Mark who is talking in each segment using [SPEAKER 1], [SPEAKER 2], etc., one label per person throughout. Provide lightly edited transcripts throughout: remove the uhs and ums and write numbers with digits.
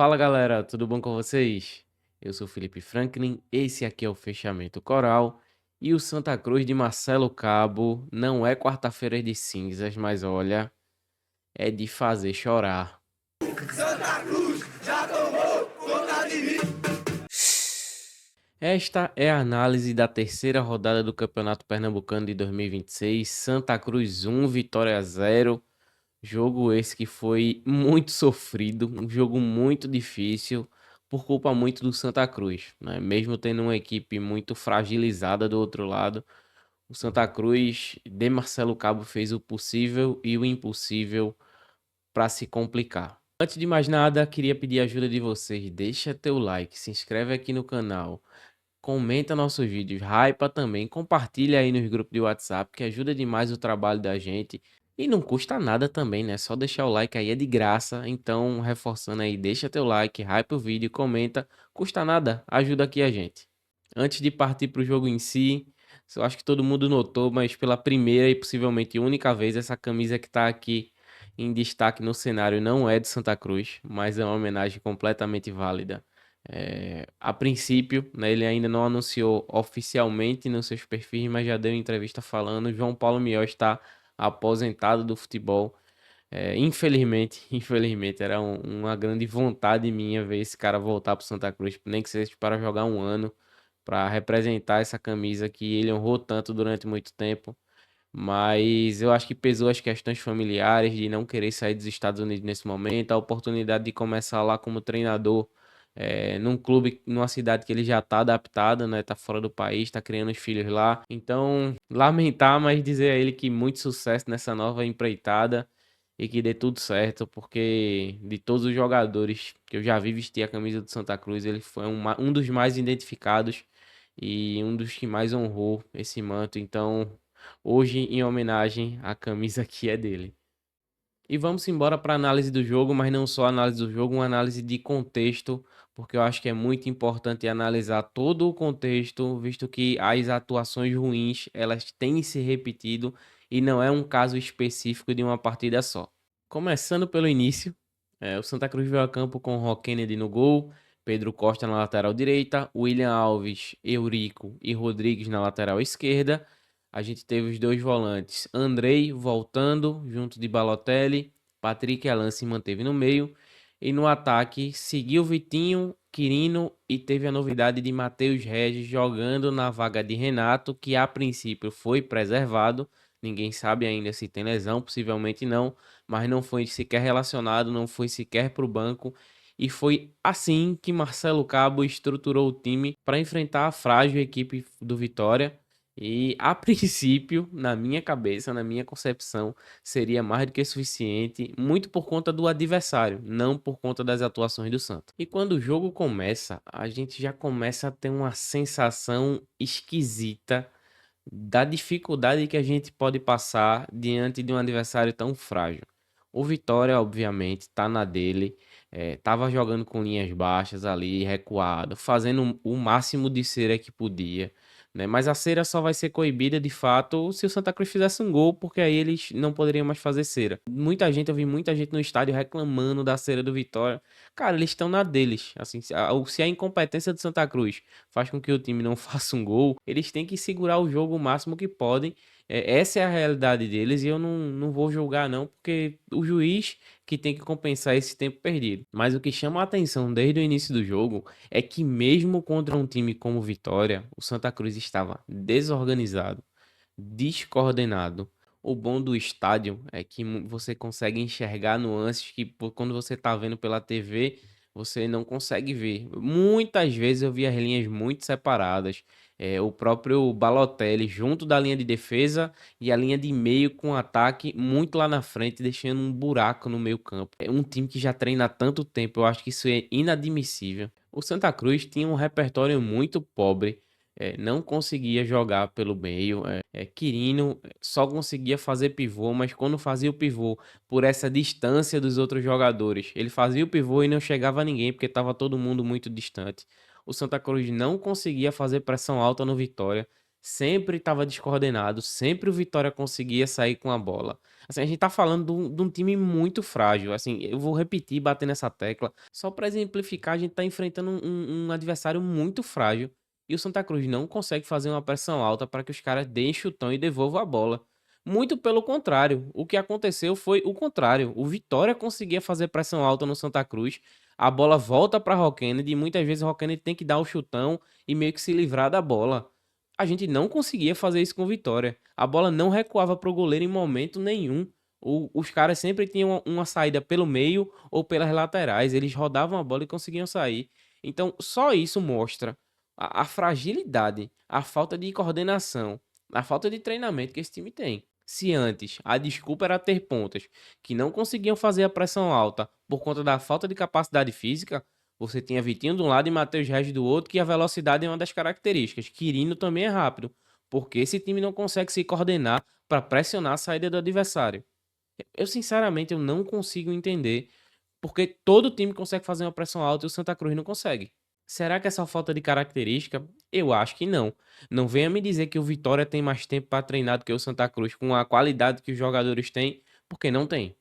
[SPEAKER 1] Fala galera, tudo bom com vocês? Eu sou Felipe Franklin, esse aqui é o Fechamento Coral e o Santa Cruz de Marcelo Cabo não é quarta-feira de cinzas, mas olha, é de fazer chorar. Esta é a análise da terceira rodada do Campeonato Pernambucano de 2026, Santa Cruz 1, Vitória 0. Jogo esse que foi muito sofrido, um jogo muito difícil, por culpa muito do Santa Cruz, né? Mesmo tendo uma equipe muito fragilizada do outro lado, o Santa Cruz de Marcelo Cabo fez o possível e o impossível para se complicar. Antes de mais nada, queria pedir a ajuda de vocês. Deixa teu like, se inscreve aqui no canal, comenta nossos vídeos, hypa também, compartilha aí nos grupos de WhatsApp, que ajuda demais o trabalho da gente. E não custa nada também, né? Só deixar o like aí, é de graça. Então, reforçando aí, deixa teu like, hypa o vídeo, comenta. Custa nada, ajuda aqui a gente. Antes de partir para o jogo em si, eu acho que todo mundo notou, mas pela primeira e possivelmente única vez, essa camisa que está aqui em destaque no cenário não é de Santa Cruz, mas é uma homenagem completamente válida. A princípio, né, ele ainda não anunciou oficialmente nos seus perfis, mas já deu entrevista falando. João Paulo Miol está aposentado do futebol. Infelizmente, era uma grande vontade minha ver esse cara voltar para Santa Cruz, nem que seja para jogar um ano, para representar essa camisa que ele honrou tanto durante muito tempo. Mas eu acho que pesou as questões familiares de não querer sair dos Estados Unidos nesse momento, a oportunidade de começar lá como treinador, num clube, numa cidade que ele já tá adaptado, né? Tá fora do país, tá criando os filhos lá. Então, lamentar, mas dizer a ele que muito sucesso nessa nova empreitada e que dê tudo certo, porque de todos os jogadores que eu já vi vestir a camisa do Santa Cruz, ele foi um dos mais identificados e um dos que mais honrou esse manto. Então, hoje, em homenagem, a camisa que é dele. E vamos embora para análise do jogo, mas não só análise do jogo, uma análise de contexto, porque eu acho que é muito importante analisar todo o contexto, visto que as atuações ruins, elas têm se repetido e não é um caso específico de uma partida só. Começando pelo início, o Santa Cruz veio a campo com Rock Kennedy no gol, Pedro Costa na lateral direita, William Alves, Eurico e Rodrigues na lateral esquerda. A gente teve os dois volantes, Andrei voltando junto de Balotelli, Patrick Alan se manteve no meio. E no ataque seguiu Vitinho, Quirino e teve a novidade de Matheus Regis jogando na vaga de Renato, que a princípio foi preservado. Ninguém sabe ainda se tem lesão, possivelmente não, mas não foi sequer relacionado, não foi sequer para o banco. E foi assim que Marcelo Cabo estruturou o time para enfrentar a frágil equipe do Vitória. E a princípio, na minha cabeça, na minha concepção, seria mais do que suficiente, muito por conta do adversário, não por conta das atuações do Santos. E quando o jogo começa, a gente já começa a ter uma sensação esquisita da dificuldade que a gente pode passar diante de um adversário tão frágil. O Vitória, obviamente, tá na dele, tava jogando com linhas baixas ali, recuado, fazendo o máximo de cera que podia, né? Mas a cera só vai ser coibida de fato se o Santa Cruz fizesse um gol, porque aí eles não poderiam mais fazer cera. Eu vi muita gente no estádio reclamando da cera do Vitória. Cara, eles estão na deles. Assim, se a incompetência do Santa Cruz faz com que o time não faça um gol, eles têm que segurar o jogo o máximo que podem. Essa é a realidade deles e eu não vou julgar não, porque o juiz que tem que compensar esse tempo perdido. Mas o que chama a atenção desde o início do jogo é que mesmo contra um time como o Vitória, o Santa Cruz estava desorganizado, descoordenado. O bom do estádio é que você consegue enxergar nuances que quando você tá vendo pela TV, você não consegue ver. Muitas vezes eu vi as linhas muito separadas. O próprio Balotelli junto da linha de defesa e a linha de meio com ataque muito lá na frente, deixando um buraco no meio campo. É um time que já treina há tanto tempo, eu acho que isso é inadmissível. O Santa Cruz tinha um repertório muito pobre, não conseguia jogar pelo meio. Quirino só conseguia fazer pivô, mas quando fazia o pivô por essa distância dos outros jogadores, ele fazia o pivô e não chegava a ninguém porque estava todo mundo muito distante. O Santa Cruz não conseguia fazer pressão alta no Vitória. sempre estava descoordenado, sempre o Vitória conseguia sair com a bola. Assim, a gente tá falando de um time muito frágil, assim, eu vou repetir, bater nessa tecla, só para exemplificar, a gente tá enfrentando um adversário muito frágil, e o Santa Cruz não consegue fazer uma pressão alta para que os caras deem chutão e devolvam a bola. Muito pelo contrário, o que aconteceu foi o contrário, o Vitória conseguia fazer pressão alta no Santa Cruz, a bola volta para Roquened e muitas vezes o Roquened tem que dar o chutão e meio que se livrar da bola. A gente não conseguia fazer isso com Vitória. A bola não recuava para o goleiro em momento nenhum. Os caras sempre tinham uma saída pelo meio ou pelas laterais. Eles rodavam a bola e conseguiam sair. Então, só isso mostra a fragilidade, a falta de coordenação, a falta de treinamento que esse time tem. Se antes a desculpa era ter pontas que não conseguiam fazer a pressão alta por conta da falta de capacidade física, você tinha Vitinho de um lado e Matheus Regis do outro, que a velocidade é uma das características. Quirino também é rápido, porque esse time não consegue se coordenar para pressionar a saída do adversário. Eu sinceramente eu não consigo entender porque todo time consegue fazer uma pressão alta e o Santa Cruz não consegue. Será que é só falta de característica? Eu acho que não. Não venha me dizer que o Vitória tem mais tempo para treinar do que o Santa Cruz com a qualidade que os jogadores têm, porque não tem.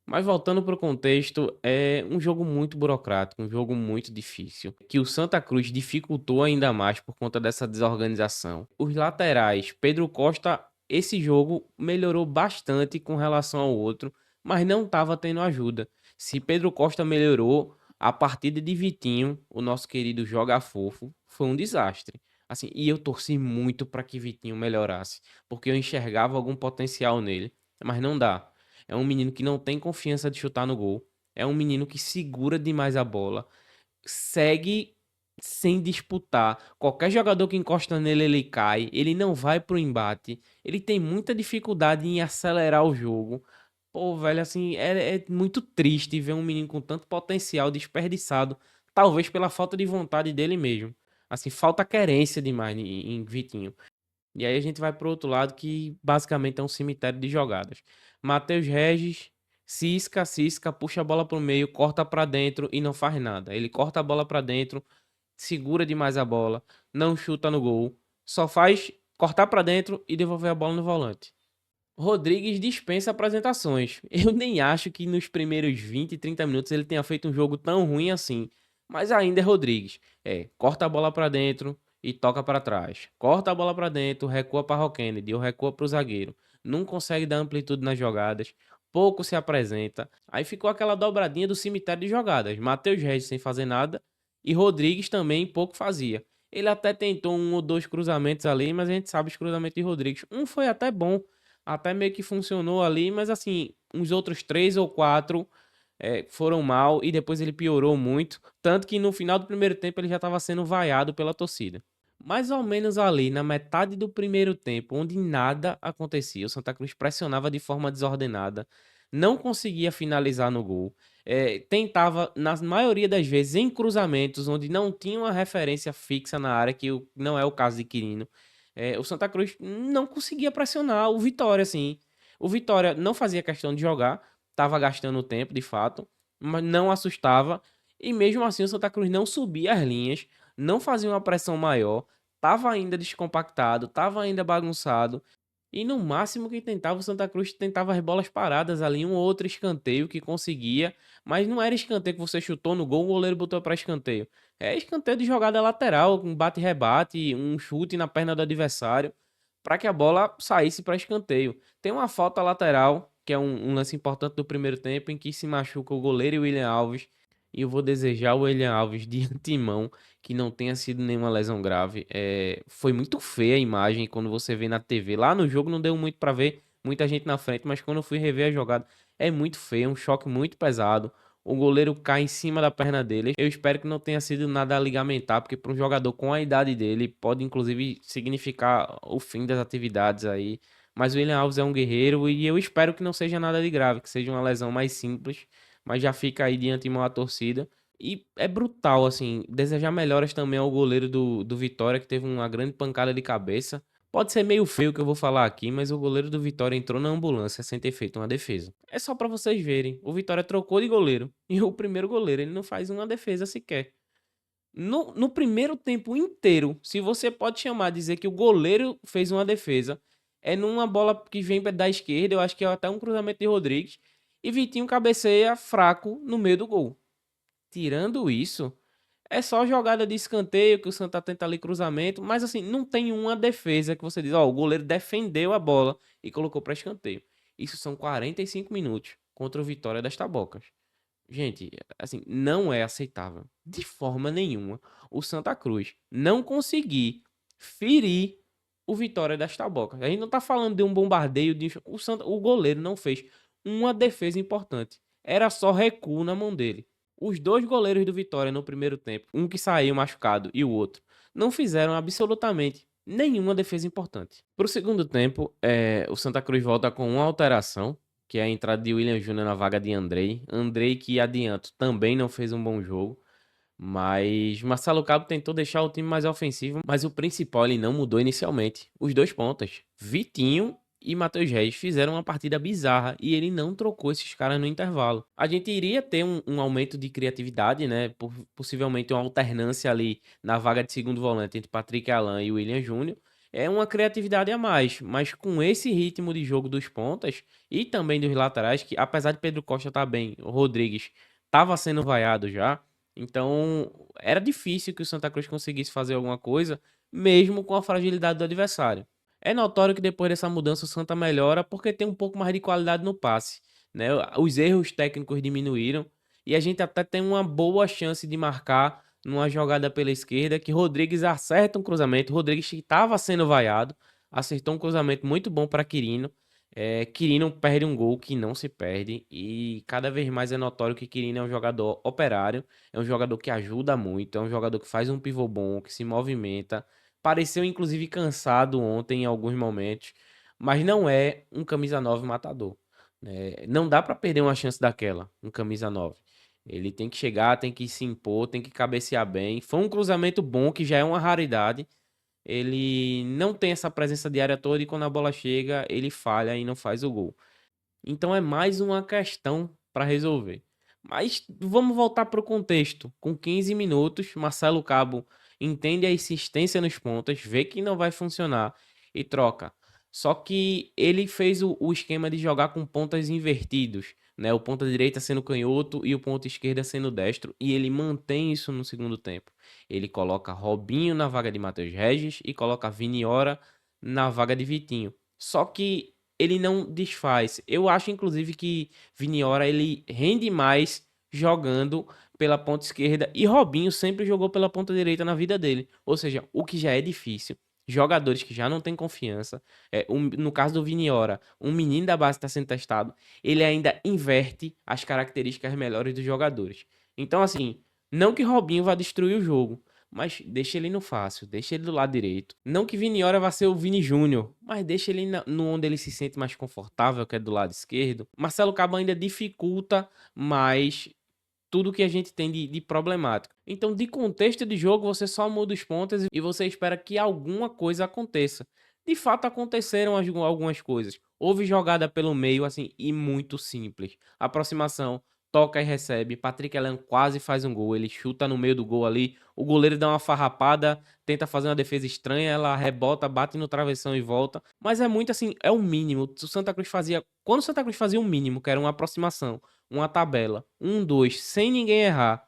[SPEAKER 1] Mas voltando para o contexto, é um jogo muito burocrático, um jogo muito difícil, que o Santa Cruz dificultou ainda mais por conta dessa desorganização. Os laterais, Pedro Costa, esse jogo melhorou bastante com relação ao outro, mas não estava tendo ajuda. Se Pedro Costa melhorou, a partida de Vitinho, o nosso querido joga fofo, foi um desastre. Assim, e eu torci muito para que Vitinho melhorasse, porque eu enxergava algum potencial nele, mas não dá. É um menino que não tem confiança de chutar no gol. É um menino que segura demais a bola. Segue sem disputar. Qualquer jogador que encosta nele, ele cai. Ele não vai pro embate. Ele tem muita dificuldade em acelerar o jogo. Pô, velho, assim, é muito triste ver um menino com tanto potencial desperdiçado. Talvez pela falta de vontade dele mesmo. Assim, falta querência demais em Vitinho. E aí a gente vai pro outro lado que basicamente é um cemitério de jogadas. Matheus Regis, cisca, puxa a bola pro meio, corta pra dentro e não faz nada. Ele corta a bola pra dentro, segura demais a bola, não chuta no gol, só faz cortar pra dentro e devolver a bola no volante. Rodrigues dispensa apresentações. Eu nem acho que nos primeiros 20, 30 minutos ele tenha feito um jogo tão ruim assim. Mas ainda é Rodrigues. Corta a bola pra dentro e toca pra trás. Corta a bola pra dentro, recua para Roquened ou recua pro zagueiro. Não consegue dar amplitude nas jogadas. Pouco se apresenta. Aí ficou aquela dobradinha do cemitério de jogadas. Matheus Regis sem fazer nada e Rodrigues também pouco fazia. Ele até tentou um ou dois cruzamentos ali, mas a gente sabe os cruzamentos de Rodrigues. Um foi até bom, até meio que funcionou ali, mas assim, uns outros 3 ou 4 foram mal e depois ele piorou muito. Tanto que no final do primeiro tempo ele já estava sendo vaiado pela torcida. Mais ou menos ali, na metade do primeiro tempo, onde nada acontecia, o Santa Cruz pressionava de forma desordenada, não conseguia finalizar no gol, tentava, na maioria das vezes, em cruzamentos, onde não tinha uma referência fixa na área, que não é o caso de Quirino. O Santa Cruz não conseguia pressionar o Vitória, assim. O Vitória não fazia questão de jogar, estava gastando tempo, de fato, mas não assustava, e mesmo assim o Santa Cruz não subia as linhas, não fazia uma pressão maior, tava ainda descompactado, tava ainda bagunçado. E no máximo que tentava, o Santa Cruz tentava as bolas paradas ali, um ou outro escanteio que conseguia, mas não era escanteio que você chutou no gol, o goleiro botou para escanteio. É escanteio de jogada lateral, um bate-rebate, um chute na perna do adversário, para que a bola saísse para escanteio. Tem uma falta lateral, que é um lance importante do primeiro tempo, em que se machuca o goleiro e o William Alves. E eu vou desejar ao William Alves de antemão que não tenha sido nenhuma lesão grave. Foi muito feia a imagem quando você vê na TV. Lá no jogo não deu muito pra ver muita gente na frente, mas quando eu fui rever a jogada, é muito feio, é um choque muito pesado. O goleiro cai em cima da perna dele. Eu espero que não tenha sido nada ligamentar, porque para um jogador com a idade dele pode inclusive significar o fim das atividades aí. Mas o William Alves é um guerreiro e eu espero que não seja nada de grave, que seja uma lesão mais simples, mas já fica aí de antemão a torcida. E é brutal, assim, desejar melhoras também ao goleiro do Vitória, que teve uma grande pancada de cabeça. Pode ser meio feio o que eu vou falar aqui, mas o goleiro do Vitória entrou na ambulância sem ter feito uma defesa. É só pra vocês verem, o Vitória trocou de goleiro. E o primeiro goleiro, ele não faz uma defesa sequer. No primeiro tempo inteiro, se você pode chamar, dizer que o goleiro fez uma defesa, é numa bola que vem da esquerda, eu acho que é até um cruzamento de Rodrigues, e Vitinho cabeceia fraco no meio do gol. Tirando isso, é só jogada de escanteio que o Santa tenta ali cruzamento, mas assim, não tem uma defesa que você diz, ó, o goleiro defendeu a bola e colocou para escanteio. Isso são 45 minutos contra o Vitória das Tabocas. Gente, assim, não é aceitável de forma nenhuma o Santa Cruz não conseguir ferir o Vitória das Tabocas. A gente não tá falando de um bombardeio o goleiro não fez uma defesa importante. Era só recuo na mão dele. Os dois goleiros do Vitória no primeiro tempo, um que saiu machucado e o outro, não fizeram absolutamente nenhuma defesa importante. Para o segundo tempo, o Santa Cruz volta com uma alteração, que é a entrada de William Júnior na vaga de Andrei. Andrei, que adianto, também não fez um bom jogo. Mas Marcelo Cabo tentou deixar o time mais ofensivo, mas o principal ele não mudou inicialmente. Os dois pontas, Vitinho e Matheus Reis, fizeram uma partida bizarra e ele não trocou esses caras no intervalo. A gente iria ter um aumento de criatividade, né? Possivelmente uma alternância ali na vaga de segundo volante entre Patrick Alan e William Júnior. É uma criatividade a mais, mas com esse ritmo de jogo dos pontas e também dos laterais, que apesar de Pedro Costa estar bem, o Rodrigues estava sendo vaiado já. Então, era difícil que o Santa Cruz conseguisse fazer alguma coisa, mesmo com a fragilidade do adversário. É notório que depois dessa mudança o Santa melhora porque tem um pouco mais de qualidade no passe, né? Os erros técnicos diminuíram e a gente até tem uma boa chance de marcar numa jogada pela esquerda que Rodrigues acerta um cruzamento. Rodrigues que estava sendo vaiado, acertou um cruzamento muito bom para Quirino. Quirino perde um gol que não se perde e cada vez mais é notório que Quirino é um jogador operário, é um jogador que ajuda muito, é um jogador que faz um pivô bom, que se movimenta. Pareceu inclusive cansado ontem em alguns momentos, mas não é um camisa 9 matador, né? Não dá para perder uma chance daquela, um camisa 9. Ele tem que chegar, tem que se impor, tem que cabecear bem. Foi um cruzamento bom, que já é uma raridade. Ele não tem essa presença diária toda e quando a bola chega, ele falha e não faz o gol. Então é mais uma questão para resolver. Mas vamos voltar para o contexto. Com 15 minutos, Marcelo Cabo entende a insistência nos pontas, vê que não vai funcionar e troca. Só que ele fez o esquema de jogar com pontas invertidos, né? O ponta direita sendo canhoto e o ponta esquerda sendo destro, e ele mantém isso no segundo tempo. Ele coloca Robinho na vaga de Matheus Regis e coloca Viniora na vaga de Vitinho. Só que ele não desfaz. Eu acho, inclusive, que Viniora ele rende mais jogando pela ponta esquerda e Robinho sempre jogou pela ponta direita na vida dele. Ou seja, o que já é difícil. Jogadores que já não têm confiança. No caso do Viniora, um menino da base está sendo testado. Ele ainda inverte as características melhores dos jogadores. Então, assim, não que Robinho vá destruir o jogo, mas deixa ele no fácil, deixa ele do lado direito. Não que Viniora vá ser o Vini Júnior, mas deixa ele no onde ele se sente mais confortável, que é do lado esquerdo. Marcelo Cabo ainda dificulta mais tudo que a gente tem de problemático. Então, de contexto de jogo, você só muda os pontos e você espera que alguma coisa aconteça. De fato, aconteceram algumas coisas. Houve jogada pelo meio, assim, e muito simples. Aproximação, toca e recebe. Patrick Elan quase faz um gol. Ele chuta no meio do gol ali. O goleiro dá uma farrapada, tenta fazer uma defesa estranha, ela rebota, bate no travessão e volta. Mas é muito assim, é o mínimo. O Santa Cruz fazia. Quando o Santa Cruz fazia o mínimo, que era uma aproximação, uma tabela, 1-2, sem ninguém errar,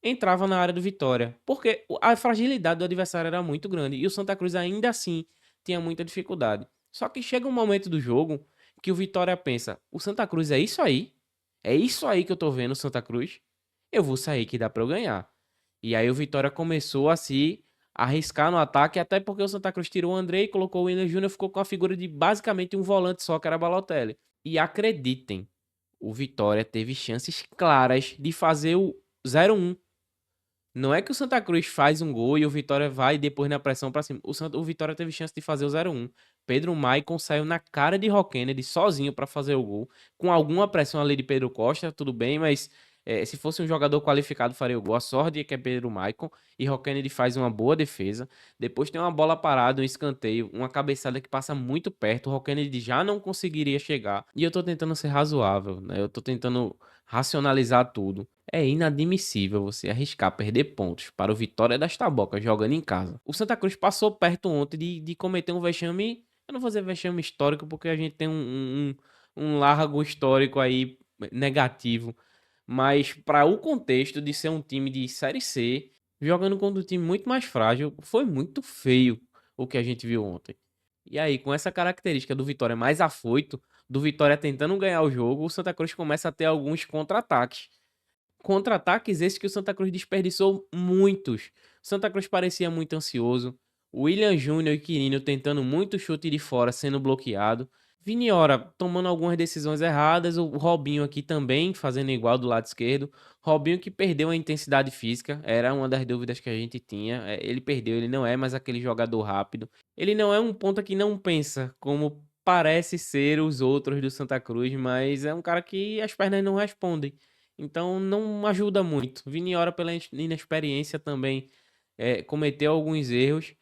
[SPEAKER 1] entrava na área do Vitória. Porque a fragilidade do adversário era muito grande e o Santa Cruz ainda assim tinha muita dificuldade. Só que chega um momento do jogo que o Vitória pensa: o Santa Cruz é isso aí? É isso aí que eu tô vendo, Santa Cruz? Eu vou sair que dá pra eu ganhar. E aí o Vitória começou a se arriscar no ataque, até porque o Santa Cruz tirou o André e colocou o Willian Júnior, ficou com a figura de basicamente um volante só, que era Balotelli. E acreditem, o Vitória teve chances claras de fazer o 0-1. Não é que o Santa Cruz faz um gol e o Vitória vai depois na pressão pra cima. O Vitória teve chance de fazer o 0-1. Pedro Maicon saiu na cara de Rock Kennedy sozinho pra fazer o gol, com alguma pressão ali de Pedro Costa, tudo bem, mas Se fosse um jogador qualificado, faria o gol. A sorte é que é Pedro Maicon e Rock Kennedy faz uma boa defesa. Depois tem uma bola parada, um escanteio, uma cabeçada que passa muito perto. O Rock Kennedy já não conseguiria chegar. E eu tô tentando ser razoável, né? Eu tô tentando racionalizar tudo. É inadmissível você arriscar perder pontos para o Vitória das Tabocas jogando em casa. O Santa Cruz passou perto ontem de cometer um vexame. Eu não vou dizer vexame histórico, porque a gente tem um largo histórico aí negativo. Mas para o contexto de ser um time de Série C, jogando contra um time muito mais frágil, foi muito feio o que a gente viu ontem. E aí, com essa característica do Vitória mais afoito, do Vitória tentando ganhar o jogo, o Santa Cruz começa a ter alguns contra-ataques. Contra-ataques esses que o Santa Cruz desperdiçou muitos. O Santa Cruz parecia muito ansioso. O William Júnior e Quirino tentando muito chute de fora, sendo bloqueado. Viniora tomando algumas decisões erradas. O Robinho aqui também fazendo igual do lado esquerdo. Robinho que perdeu a intensidade física. Era uma das dúvidas que a gente tinha. Ele perdeu, ele não é mais aquele jogador rápido. Ele não é um ponta que não pensa como parece ser os outros do Santa Cruz, mas é um cara que as pernas não respondem. Então não ajuda muito. Viniora, pela inexperiência também, cometeu alguns erros.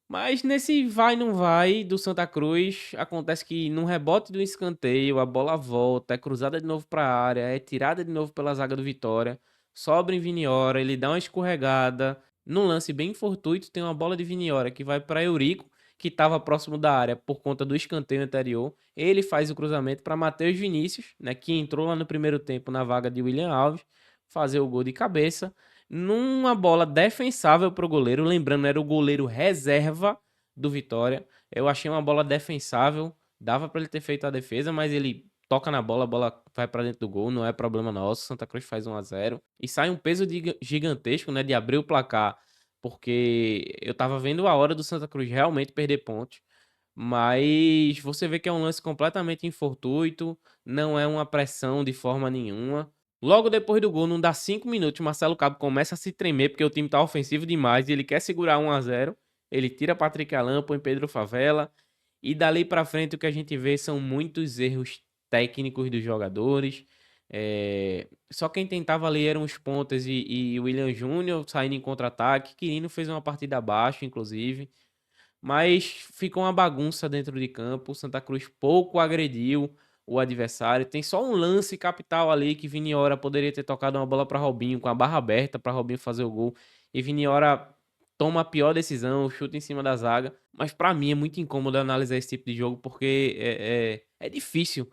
[SPEAKER 1] Mas nesse vai não vai do Santa Cruz, acontece que num rebote do escanteio, a bola volta, é cruzada de novo para a área, é tirada de novo pela zaga do Vitória, sobra em Viniora, ele dá uma escorregada. Num lance bem fortuito, tem uma bola de Viniora que vai para Eurico, que estava próximo da área por conta do escanteio anterior. Ele faz o cruzamento para Matheus Vinícius, né, que entrou lá no primeiro tempo na vaga de William Alves, fazer o gol de cabeça numa bola defensável pro goleiro. Lembrando, era o goleiro reserva do Vitória. Eu achei uma bola defensável. Dava para ele ter feito a defesa, mas ele toca na bola, a bola vai para dentro do gol. Não é problema nosso. Santa Cruz faz 1-0. E sai um peso gigantesco, né? De abrir o placar. Porque eu tava vendo a hora do Santa Cruz realmente perder pontos. Mas você vê que é um lance completamente infortuito. Não é uma pressão de forma nenhuma. Logo depois do gol, não dá 5 minutos, Marcelo Cabo começa a se tremer porque o time tá ofensivo demais e ele quer segurar 1-0. Ele tira Patrick Alan, põe Pedro Favela. E dali pra frente o que a gente vê são muitos erros técnicos dos jogadores. Só quem tentava ali eram os pontas e William Júnior saindo em contra-ataque. Quirino fez uma partida abaixo, inclusive. Mas ficou uma bagunça dentro de campo. O Santa Cruz pouco agrediu o adversário. Tem só um lance capital ali que Viniora poderia ter tocado uma bola para Robinho com a barra aberta para Robinho fazer o gol. E Viniora toma a pior decisão, chuta em cima da zaga. Mas para mim é muito incômodo analisar esse tipo de jogo porque é difícil.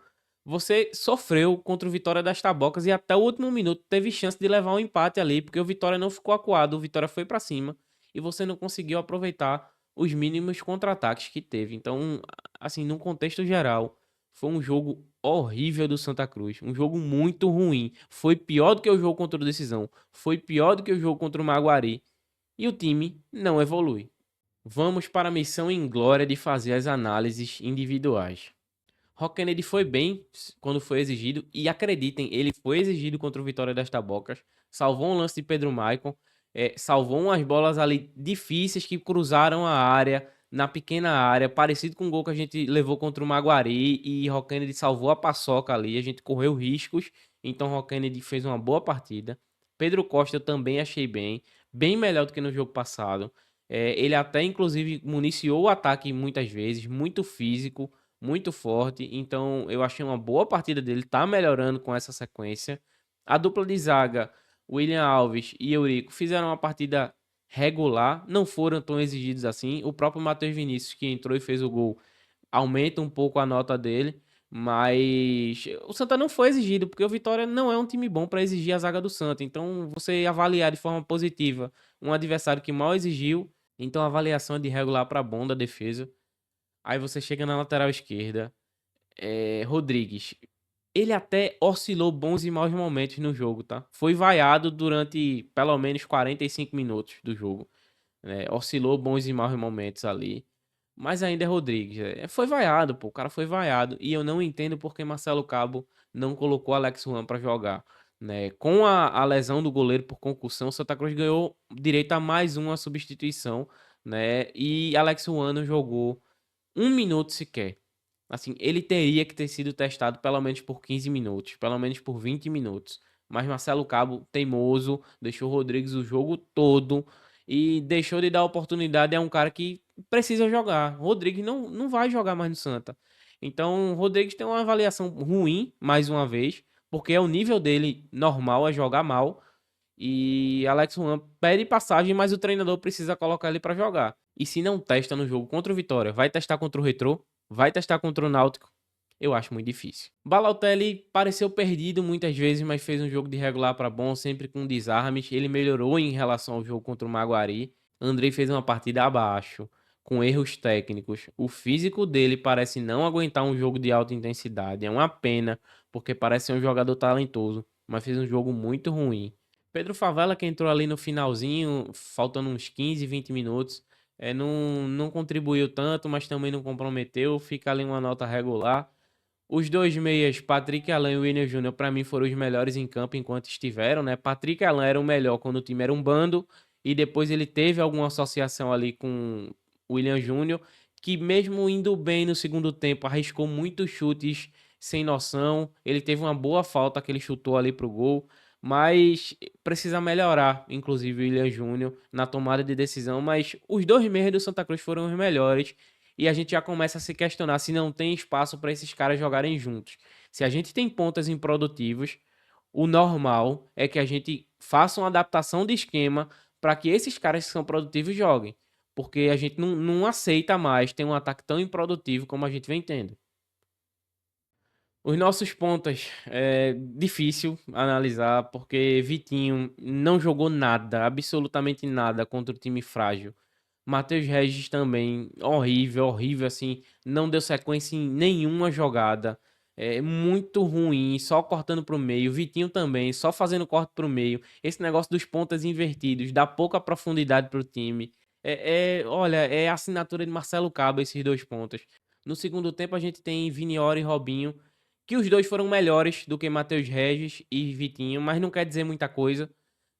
[SPEAKER 1] Você sofreu contra o Vitória das Tabocas e até o último minuto teve chance de levar um empate ali, porque o Vitória não ficou acuado, o Vitória foi para cima e você não conseguiu aproveitar os mínimos contra-ataques que teve. Então, assim, num contexto geral, foi um jogo horrível do Santa Cruz, um jogo muito ruim. Foi pior do que o jogo contra o Decisão, foi pior do que o jogo contra o Maguari. E o time não evolui. Vamos para a missão em glória de fazer as análises individuais. Rock Kennedy foi bem quando foi exigido, e acreditem, ele foi exigido contra o Vitória das Tabocas, salvou um lance de Pedro Maicon, salvou umas bolas ali difíceis que cruzaram a área, na pequena área, parecido com o gol que a gente levou contra o Maguari, e Rock Kennedy salvou a paçoca ali, a gente correu riscos, então Rock Kennedy fez uma boa partida. Pedro Costa eu também achei bem melhor do que no jogo passado. Ele até inclusive municiou o ataque muitas vezes, muito físico, muito forte, então eu achei uma boa partida dele, tá melhorando com essa sequência. A dupla de zaga, William Alves e Eurico, fizeram uma partida regular, não foram tão exigidos assim. O próprio Matheus Vinícius, que entrou e fez o gol, aumenta um pouco a nota dele, mas o Santa não foi exigido, porque o Vitória não é um time bom para exigir a zaga do Santa. Então, você avaliar de forma positiva um adversário que mal exigiu, então a avaliação é de regular para bom da defesa. Aí você chega na lateral esquerda, Rodrigues. Ele até oscilou bons e maus momentos no jogo, tá? Foi vaiado durante pelo menos 45 minutos do jogo. Oscilou bons e maus momentos ali. Mas ainda é Rodrigues. Foi vaiado, pô. O cara foi vaiado. E eu não entendo porque Marcelo Cabo não colocou Alex Juan pra jogar. Né? Com a lesão do goleiro por concussão, o Santa Cruz ganhou direito a mais uma substituição. Né? E Alex Juan não jogou um minuto sequer. Assim, ele teria que ter sido testado pelo menos por 15 minutos, pelo menos por 20 minutos. Mas Marcelo Cabo, teimoso, deixou o Rodrigues o jogo todo e deixou de dar oportunidade a um cara que precisa jogar. Rodrigues não vai jogar mais no Santa. Então, o Rodrigues tem uma avaliação ruim, mais uma vez, porque é o nível dele normal, é jogar mal. E Alex Juan pede passagem, mas o treinador precisa colocar ele para jogar. E se não testa no jogo contra o Vitória, vai testar contra o Retrô? Vai testar contra o Náutico? Eu acho muito difícil. Balotelli pareceu perdido muitas vezes, mas fez um jogo de regular para bom, sempre com desarmes. Ele melhorou em relação ao jogo contra o Maguari. Andrei fez uma partida abaixo, com erros técnicos. O físico dele parece não aguentar um jogo de alta intensidade. É uma pena, porque parece ser um jogador talentoso, mas fez um jogo muito ruim. Pedro Favela, que entrou ali no finalzinho, faltando uns 15, 20 minutos, não contribuiu tanto, mas também não comprometeu. Fica ali uma nota regular. Os dois meias, Patrick Alan e William Júnior, para mim foram os melhores em campo enquanto estiveram, né? Patrick Alan era o melhor quando o time era um bando, e depois ele teve alguma associação ali com William Júnior, que mesmo indo bem no segundo tempo, arriscou muitos chutes sem noção. Ele teve uma boa falta que ele chutou ali pro gol, mas precisa melhorar, inclusive o William Júnior, na tomada de decisão. Mas os dois meias do Santa Cruz foram os melhores. E a gente já começa a se questionar se não tem espaço para esses caras jogarem juntos. Se a gente tem pontas improdutivos, o normal é que a gente faça uma adaptação de esquema para que esses caras que são produtivos joguem. Porque a gente não aceita mais ter um ataque tão improdutivo como a gente vem tendo. Os nossos pontas é difícil analisar porque Vitinho não jogou nada, absolutamente nada contra o time frágil. Matheus Regis também, horrível, horrível, assim, não deu sequência em nenhuma jogada. É muito ruim, só cortando pro meio. Vitinho também, só fazendo corte pro meio. Esse negócio dos pontas invertidos, dá pouca profundidade pro time. Olha, é a assinatura de Marcelo Cabo, esses dois pontas. No segundo tempo, a gente tem Viniora e Robinho, que os dois foram melhores do que Matheus Regis e Vitinho, mas não quer dizer muita coisa,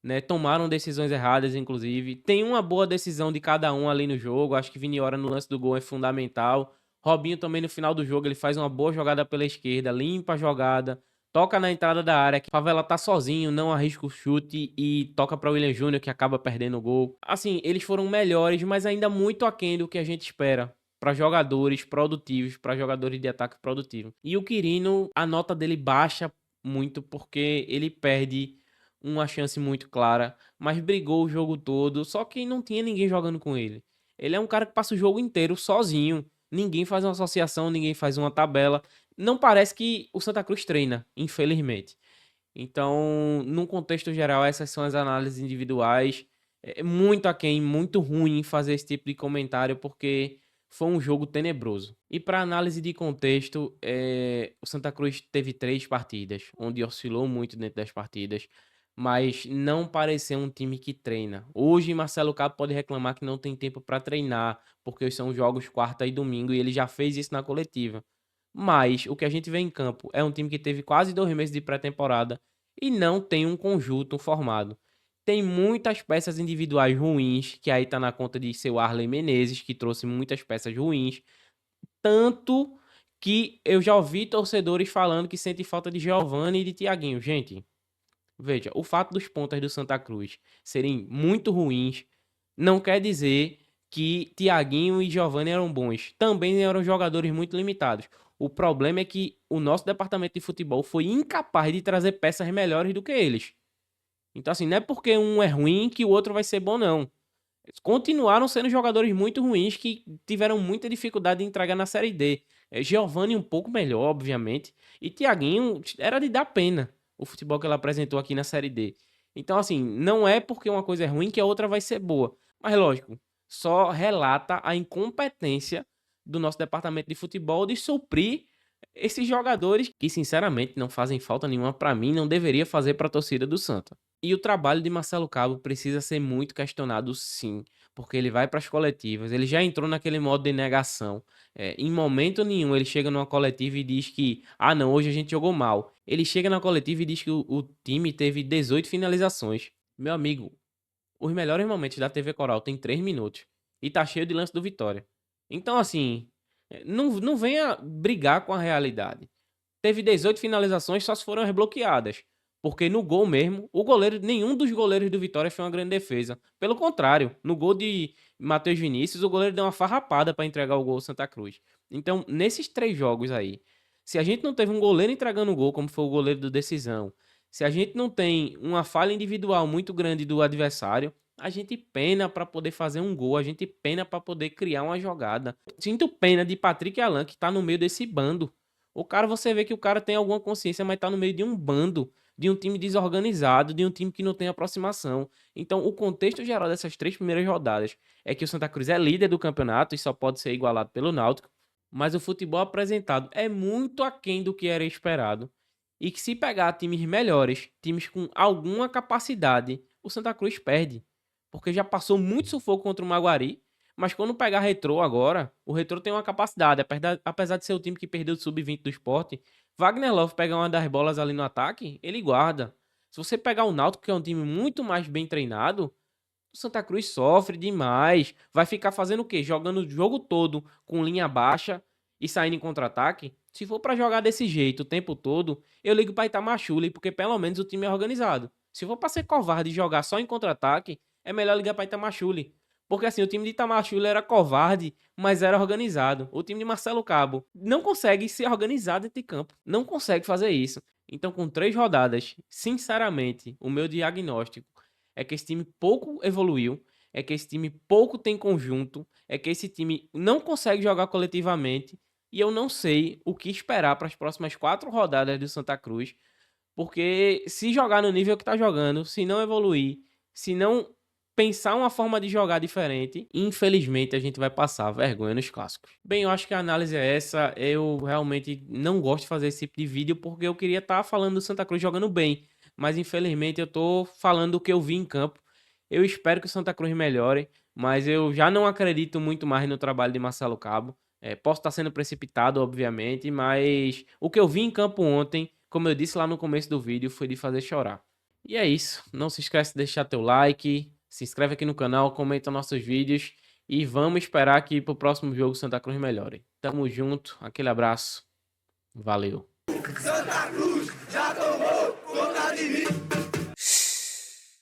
[SPEAKER 1] né? Tomaram decisões erradas, inclusive. Tem uma boa decisão de cada um ali no jogo. Acho que Viniora no lance do gol é fundamental. Robinho também no final do jogo, ele faz uma boa jogada pela esquerda, limpa a jogada, toca na entrada da área, que Favela tá sozinho, não arrisca o chute e toca para William Júnior, que acaba perdendo o gol. Assim, eles foram melhores, mas ainda muito aquém do que a gente espera para jogadores produtivos, para jogadores de ataque produtivo. E o Quirino, a nota dele baixa muito porque ele perde uma chance muito clara, mas brigou o jogo todo, só que não tinha ninguém jogando com ele. Ele é um cara que passa o jogo inteiro sozinho, ninguém faz uma associação, ninguém faz uma tabela. Não parece que o Santa Cruz treina, infelizmente. Então, num contexto geral, essas são as análises individuais. É muito aquém, muito ruim fazer esse tipo de comentário, porque foi um jogo tenebroso. E para análise de contexto, o Santa Cruz teve 3 partidas, onde oscilou muito dentro das partidas, mas não pareceu um time que treina. Hoje, Marcelo Cabo pode reclamar que não tem tempo para treinar, porque são jogos quarta e domingo, e ele já fez isso na coletiva. Mas o que a gente vê em campo é um time que teve quase 2 meses de pré-temporada e não tem um conjunto formado. Tem muitas peças individuais ruins, que aí tá na conta de seu Arley Menezes, que trouxe muitas peças ruins. Tanto que eu já ouvi torcedores falando que sente falta de Giovani e de Thiaguinho. Gente, veja, o fato dos pontas do Santa Cruz serem muito ruins não quer dizer que Thiaguinho e Giovani eram bons. Também eram jogadores muito limitados. O problema é que o nosso departamento de futebol foi incapaz de trazer peças melhores do que eles. Então, assim, não é porque um é ruim que o outro vai ser bom, não. Eles continuaram sendo jogadores muito ruins que tiveram muita dificuldade de entregar na Série D. Giovani um pouco melhor, obviamente. E Thiaguinho era de dar pena o futebol que ele apresentou aqui na Série D. Então, assim, não é porque uma coisa é ruim que a outra vai ser boa. Mas, lógico, só relata a incompetência do nosso departamento de futebol de suprir esses jogadores que, sinceramente, não fazem falta nenhuma para mim, não deveria fazer para a torcida do Santa. E o trabalho de Marcelo Cabo precisa ser muito questionado, sim, porque ele vai para as coletivas, ele já entrou naquele modo de negação. Em momento nenhum ele chega numa coletiva e diz que, ah não, hoje a gente jogou mal. Ele chega na coletiva e diz que o time teve 18 finalizações. Meu amigo, os melhores momentos da TV Coral tem 3 minutos e tá cheio de lance do Vitória. Então, assim, não venha brigar com a realidade. Teve 18 finalizações, só se foram bloqueadas. Porque no gol mesmo, nenhum dos goleiros do Vitória foi uma grande defesa. Pelo contrário, no gol de Matheus Vinícius, o goleiro deu uma farrapada para entregar o gol ao Santa Cruz. Então, nesses 3 jogos aí, se a gente não teve um goleiro entregando o gol, como foi o goleiro do Decisão, se a gente não tem uma falha individual muito grande do adversário, a gente pena para poder fazer um gol, a gente pena para poder criar uma jogada. Sinto pena de Patrick Alan, que tá no meio desse bando. O cara, você vê que o cara tem alguma consciência, mas tá no meio de um bando, de um time desorganizado, de um time que não tem aproximação. Então, o contexto geral dessas 3 primeiras rodadas é que o Santa Cruz é líder do campeonato e só pode ser igualado pelo Náutico, mas o futebol apresentado é muito aquém do que era esperado. E que se pegar times melhores, times com alguma capacidade, o Santa Cruz perde. Porque já passou muito sufoco contra o Maguari, mas quando pegar Retrô agora, o Retrô tem uma capacidade, apesar de ser o time que perdeu o sub-20 do esporte, Wagner Love pegar uma das bolas ali no ataque, ele guarda. Se você pegar o Náutico, que é um time muito mais bem treinado, o Santa Cruz sofre demais. Vai ficar fazendo o quê? Jogando o jogo todo com linha baixa e saindo em contra-ataque? Se for pra jogar desse jeito o tempo todo, eu ligo pra Itamachule, porque pelo menos o time é organizado. Se for pra ser covarde e jogar só em contra-ataque, é melhor ligar pra Itamachule. Porque assim, o time de Itamachule era covarde, mas era organizado. O time de Marcelo Cabo não consegue ser organizado dentro de campo. Não consegue fazer isso. Então, com 3 rodadas, sinceramente, o meu diagnóstico é que esse time pouco evoluiu, é que esse time pouco tem conjunto, é que esse time não consegue jogar coletivamente e eu não sei o que esperar para as próximas 4 rodadas do Santa Cruz, porque se jogar no nível que tá jogando, se não evoluir, se não pensar uma forma de jogar diferente, infelizmente a gente vai passar vergonha nos clássicos. Bem, eu acho que a análise é essa. Eu realmente não gosto de fazer esse tipo de vídeo porque eu queria estar falando do Santa Cruz jogando bem, mas infelizmente eu tô falando do que eu vi em campo. Eu espero que o Santa Cruz melhore, mas eu já não acredito muito mais no trabalho de Marcelo Cabo. Posso estar sendo precipitado, obviamente, mas o que eu vi em campo ontem, como eu disse lá no começo do vídeo, foi de fazer chorar. E é isso. Não se esquece de deixar teu like, se inscreve aqui no canal, comenta nossos vídeos e vamos esperar que pro próximo jogo Santa Cruz melhore. Tamo junto, aquele abraço, valeu. Santa Cruz já tomou conta de mim.